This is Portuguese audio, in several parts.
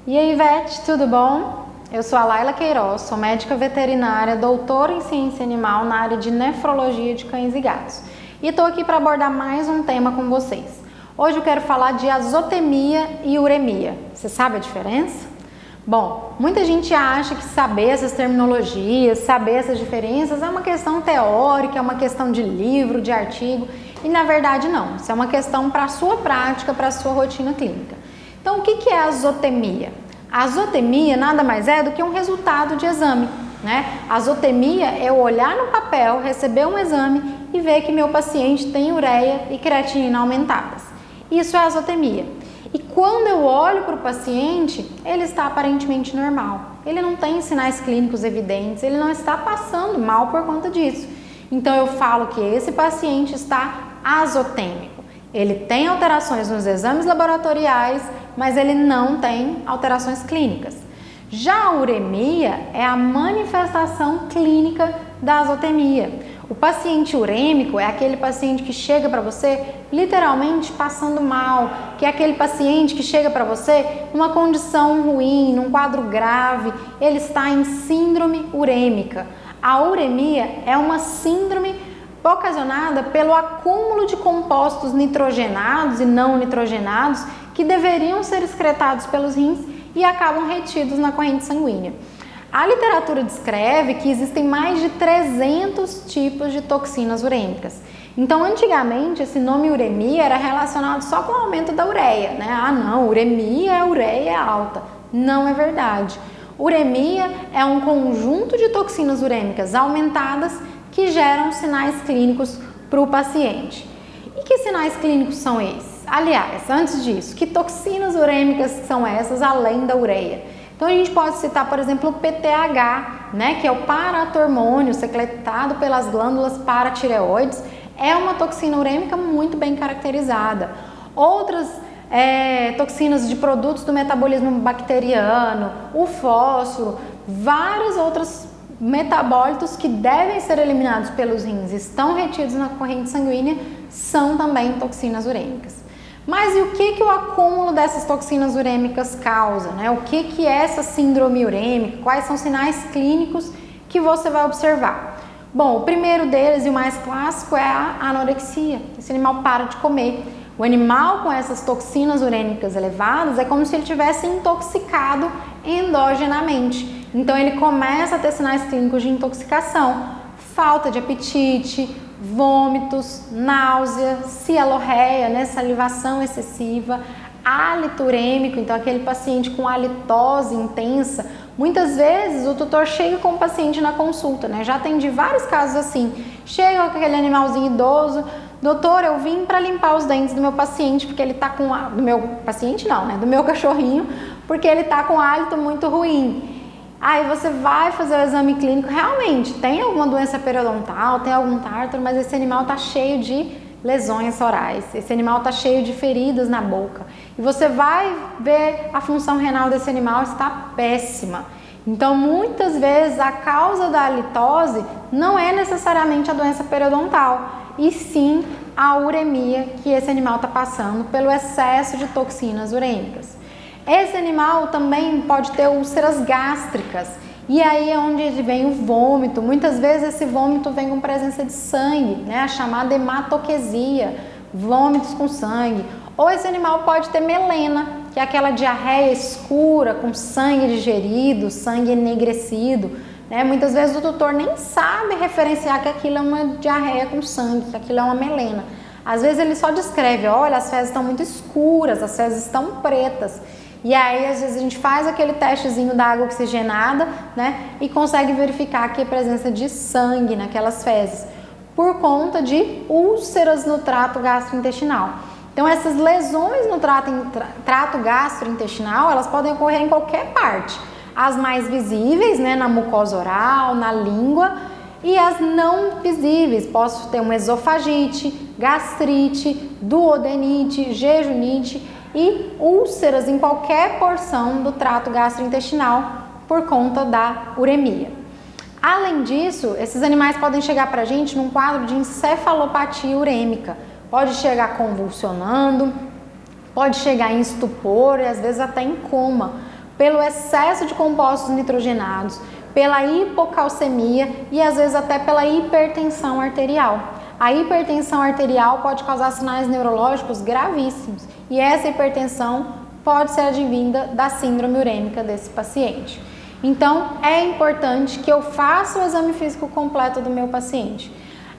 E aí, Ivete, tudo bom? Eu sou a Laila Queiroz, sou médica veterinária, doutora em ciência animal na área de nefrologia de cães e gatos. E estou aqui para abordar mais um tema com vocês. Hoje eu quero falar de azotemia e uremia. Você sabe a diferença? Bom, muita gente acha que saber essas terminologias, saber essas diferenças é uma questão teórica, é uma questão de livro, de artigo, e na verdade não. Isso é uma questão para a sua prática, para a sua rotina clínica. Então, o que é a azotemia? A azotemia nada mais é do que um resultado de exame, né? A azotemia é eu olhar no papel, receber um exame e ver que meu paciente tem ureia e creatinina aumentadas. Isso é a azotemia. E quando eu olho para o paciente, ele está aparentemente normal. Ele não tem sinais clínicos evidentes, ele não está passando mal por conta disso. Então eu falo que esse paciente está azotêmico. Ele tem alterações nos exames laboratoriais, mas ele não tem alterações clínicas. Já a uremia é a manifestação clínica da azotemia. O paciente urêmico é aquele paciente que chega para você literalmente passando mal, que é aquele paciente que chega para você numa condição ruim, num quadro grave, ele está em síndrome urêmica. A uremia é uma síndrome ocasionada pelo acúmulo de compostos nitrogenados e não nitrogenados que deveriam ser excretados pelos rins e acabam retidos na corrente sanguínea. A literatura descreve que existem mais de 300 tipos de toxinas urêmicas. Então, antigamente, esse nome uremia era relacionado só com o aumento da ureia, né? Ah, não, uremia, a ureia é alta. Não é verdade. Uremia é um conjunto de toxinas urêmicas aumentadas que geram sinais clínicos para o paciente. E que sinais clínicos são esses? Aliás, antes disso, que toxinas urêmicas são essas além da ureia? Então a gente pode citar, por exemplo, o PTH, né, que é o paratormônio secretado pelas glândulas paratireoides, é uma toxina urêmica muito bem caracterizada. Outras toxinas de produtos do metabolismo bacteriano, o fósforo, vários outros metabólitos que devem ser eliminados pelos rins, estão retidos na corrente sanguínea, são também toxinas urêmicas. Mas e o que o acúmulo dessas toxinas urêmicas causa, né? O que é essa síndrome urêmica? Quais são os sinais clínicos que você vai observar? Bom, o primeiro deles e o mais clássico é a anorexia. Esse animal para de comer. O animal com essas toxinas urêmicas elevadas é como se ele tivesse intoxicado endogenamente. Então ele começa a ter sinais clínicos de intoxicação, falta de apetite, vômitos, náusea, cialorreia, né, salivação excessiva, hálito urêmico, então aquele paciente com halitose intensa. Muitas vezes o tutor chega com o paciente na consulta, né? Já atendi vários casos assim. Chega com aquele animalzinho idoso, doutor, eu vim para limpar os dentes do meu paciente porque ele tá com do meu paciente não, né? Do meu cachorrinho, porque ele tá com hálito muito ruim. Aí você vai fazer o exame clínico, realmente tem alguma doença periodontal, tem algum tártaro, mas esse animal está cheio de lesões orais, esse animal está cheio de feridas na boca. E você vai ver a função renal desse animal está péssima. Então, muitas vezes a causa da halitose não é necessariamente a doença periodontal, e sim a uremia que esse animal está passando pelo excesso de toxinas urêmicas. Esse animal também pode ter úlceras gástricas, e aí é onde vem o vômito. Muitas vezes esse vômito vem com presença de sangue, né? A chamada hematoquesia, vômitos com sangue. Ou esse animal pode ter melena, que é aquela diarreia escura com sangue digerido, sangue enegrecido, né? Muitas vezes o tutor nem sabe referenciar que aquilo é uma diarreia com sangue, que aquilo é uma melena. Às vezes ele só descreve, olha, as fezes estão muito escuras, as fezes estão pretas. E aí, às vezes, a gente faz aquele testezinho da água oxigenada, né? E consegue verificar aqui a presença de sangue naquelas fezes, por conta de úlceras no trato gastrointestinal. Então, essas lesões no trato gastrointestinal, elas podem ocorrer em qualquer parte. As mais visíveis, né? Na mucosa oral, na língua, e as não visíveis. Posso ter uma esofagite, gastrite, duodenite, jejunite, e úlceras em qualquer porção do trato gastrointestinal por conta da uremia. Além disso, esses animais podem chegar para a gente num quadro de encefalopatia urêmica. Pode chegar convulsionando, pode chegar em estupor e às vezes até em coma. pelo excesso de compostos nitrogenados, pela hipocalcemia e às vezes até pela hipertensão arterial. A hipertensão arterial pode causar sinais neurológicos gravíssimos e essa hipertensão pode ser advinda da síndrome urêmica desse paciente. Então, é importante que eu faça o exame físico completo do meu paciente.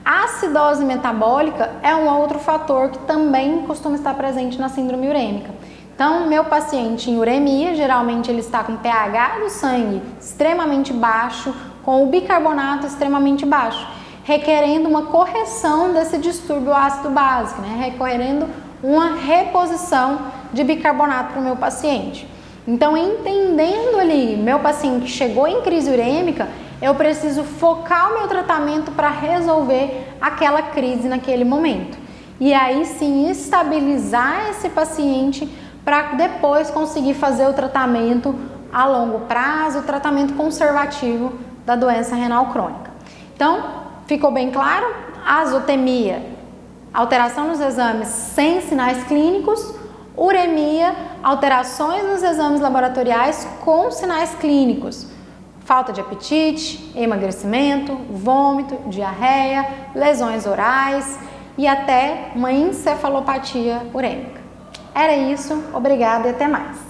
A acidose metabólica é um outro fator que também costuma estar presente na síndrome urêmica. Então, meu paciente em uremia, geralmente ele está com pH do sangue extremamente baixo, com o bicarbonato extremamente baixo, requerendo uma correção desse distúrbio ácido básico, requerendo uma reposição de bicarbonato para o meu paciente. Então, entendendo ali, meu paciente chegou em crise urêmica, eu preciso focar o meu tratamento para resolver aquela crise naquele momento. E aí sim, estabilizar esse paciente para depois conseguir fazer o tratamento a longo prazo, o tratamento conservativo da doença renal crônica. Então, ficou bem claro? Azotemia, alteração nos exames sem sinais clínicos. Uremia, alterações nos exames laboratoriais com sinais clínicos. Falta de apetite, emagrecimento, vômito, diarreia, lesões orais e até uma encefalopatia urêmica. Era isso, obrigada e até mais.